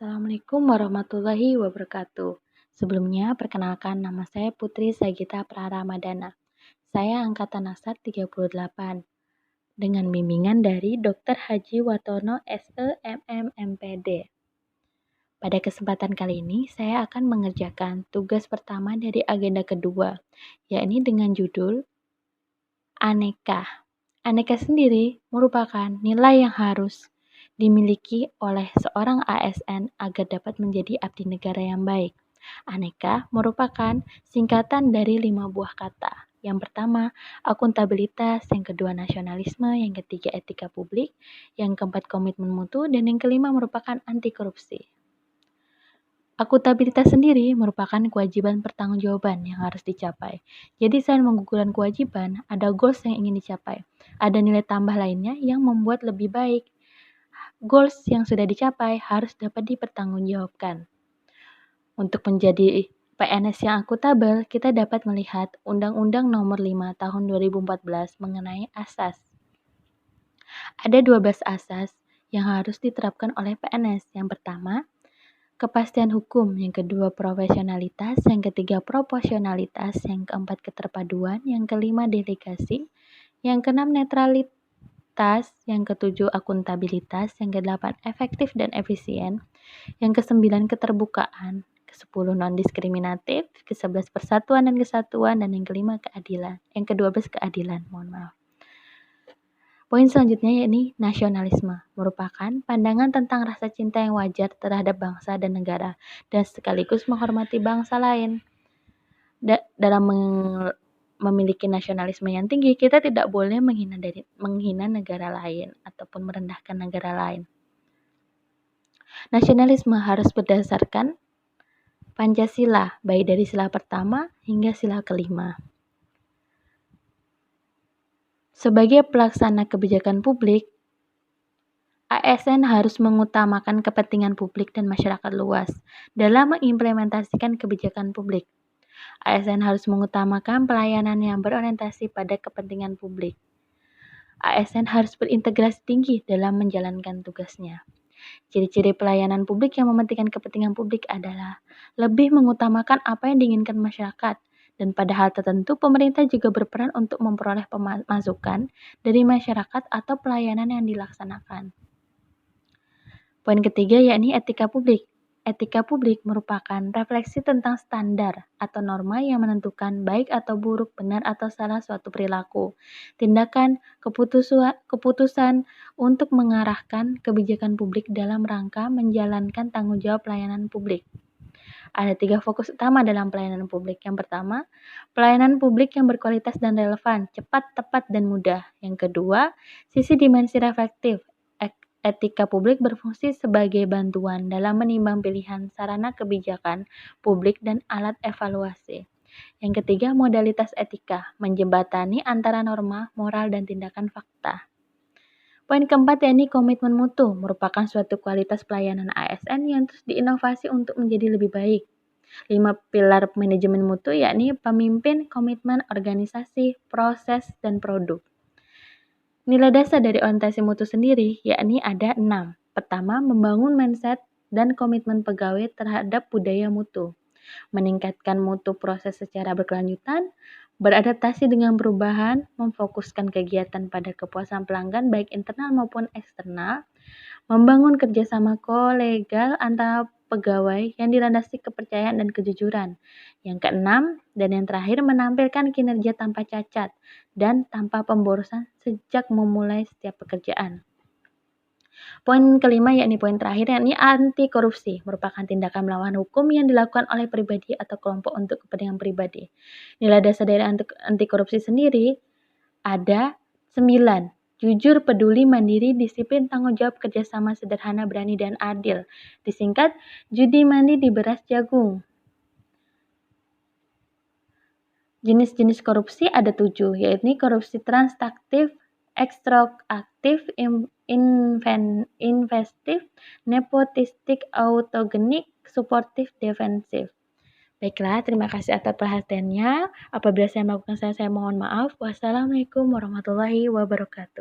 Assalamualaikum warahmatullahi wabarakatuh. Sebelumnya, perkenalkan nama saya Putri Sagita Praramadana. Saya angkatan Nasar 38 dengan bimbingan dari Dr. Haji Wartono SEMM MPD. Pada kesempatan kali ini, saya akan mengerjakan tugas pertama dari agenda kedua, yakni dengan judul Aneka. Aneka sendiri merupakan nilai yang harus dimiliki oleh seorang ASN agar dapat menjadi abdi negara yang baik. Aneka merupakan singkatan dari 5 buah kata. Yang pertama, akuntabilitas, yang kedua nasionalisme, yang ketiga etika publik, yang keempat komitmen mutu, dan yang kelima merupakan anti korupsi. Akuntabilitas sendiri merupakan kewajiban pertanggungjawaban yang harus dicapai. Jadi selain menggugurkan kewajiban, ada goals yang ingin dicapai. Ada nilai tambah lainnya yang membuat lebih baik. Goals yang sudah dicapai harus dapat dipertanggungjawabkan. Untuk menjadi PNS yang akuntabel, kita dapat melihat Undang-Undang Nomor 5 Tahun 2014 mengenai asas. Ada 12 asas yang harus diterapkan oleh PNS. Yang pertama, kepastian hukum, yang kedua profesionalitas, yang ketiga proporsionalitas, yang keempat keterpaduan, yang kelima delegasi, yang keenam netralitas, yang ketujuh akuntabilitas, yang kedelapan efektif dan efisien, yang kesembilan keterbukaan, kesepuluh non-diskriminatif, kesebelas persatuan dan kesatuan, dan yang kelima keadilan, yang kedua belas keadilan, mohon maaf. Poin selanjutnya yakni nasionalisme, merupakan pandangan tentang rasa cinta yang wajar terhadap bangsa dan negara, dan sekaligus menghormati bangsa lain. Dalam memiliki nasionalisme yang tinggi, kita tidak boleh menghina negara lain ataupun merendahkan negara lain. Nasionalisme harus berdasarkan Pancasila, baik dari sila pertama hingga sila kelima. Sebagai pelaksana kebijakan publik, ASN harus mengutamakan kepentingan publik dan masyarakat luas dalam mengimplementasikan kebijakan publik. ASN harus mengutamakan pelayanan yang berorientasi pada kepentingan publik. ASN harus berintegrasi tinggi dalam menjalankan tugasnya. Ciri-ciri pelayanan publik yang mementingkan kepentingan publik adalah lebih mengutamakan apa yang diinginkan masyarakat, dan pada hal tertentu pemerintah juga berperan untuk memperoleh masukan dari masyarakat atau pelayanan yang dilaksanakan. Poin ketiga yakni etika publik. Etika publik merupakan refleksi tentang standar atau norma yang menentukan baik atau buruk, benar atau salah suatu perilaku, tindakan, keputusan untuk mengarahkan kebijakan publik dalam rangka menjalankan tanggung jawab pelayanan publik. Ada 3 fokus utama dalam pelayanan publik. Yang pertama, pelayanan publik yang berkualitas dan relevan, cepat, tepat, dan mudah. Yang kedua, sisi dimensi reflektif. Etika publik berfungsi sebagai bantuan dalam menimbang pilihan sarana kebijakan publik dan alat evaluasi. Yang ketiga, modalitas etika, menjembatani antara norma, moral, dan tindakan fakta. Poin keempat yakni komitmen mutu, merupakan suatu kualitas pelayanan ASN yang terus diinovasi untuk menjadi lebih baik. 5 pilar manajemen mutu yakni pemimpin, komitmen, organisasi, proses, dan produk. Nilai dasar dari orientasi mutu sendiri yakni ada 6. Pertama, membangun mindset dan komitmen pegawai terhadap budaya mutu. Meningkatkan mutu proses secara berkelanjutan, beradaptasi dengan perubahan, memfokuskan kegiatan pada kepuasan pelanggan baik internal maupun eksternal, membangun kerjasama kolegal antara pegawai yang dilandasi kepercayaan dan kejujuran. Yang keenam, dan yang terakhir, menampilkan kinerja tanpa cacat dan tanpa pemborosan sejak memulai setiap pekerjaan. Poin kelima yakni poin terakhir yakni anti korupsi, merupakan tindakan melawan hukum yang dilakukan oleh pribadi atau kelompok untuk kepentingan pribadi. Nilai dasar dari anti korupsi sendiri ada 9. Jujur, peduli, mandiri, disiplin, tanggung jawab, kerjasama, sederhana, berani, dan adil. Disingkat, judi mandi di beras jagung. Jenis-jenis korupsi ada 7, yaitu korupsi transaktif, ekstraktif, investif, nepotistik, autogenik, suportif, defensif. Baiklah, terima kasih atas perhatiannya. Apabila saya melakukan salah, saya mohon maaf. Wassalamualaikum warahmatullahi wabarakatuh.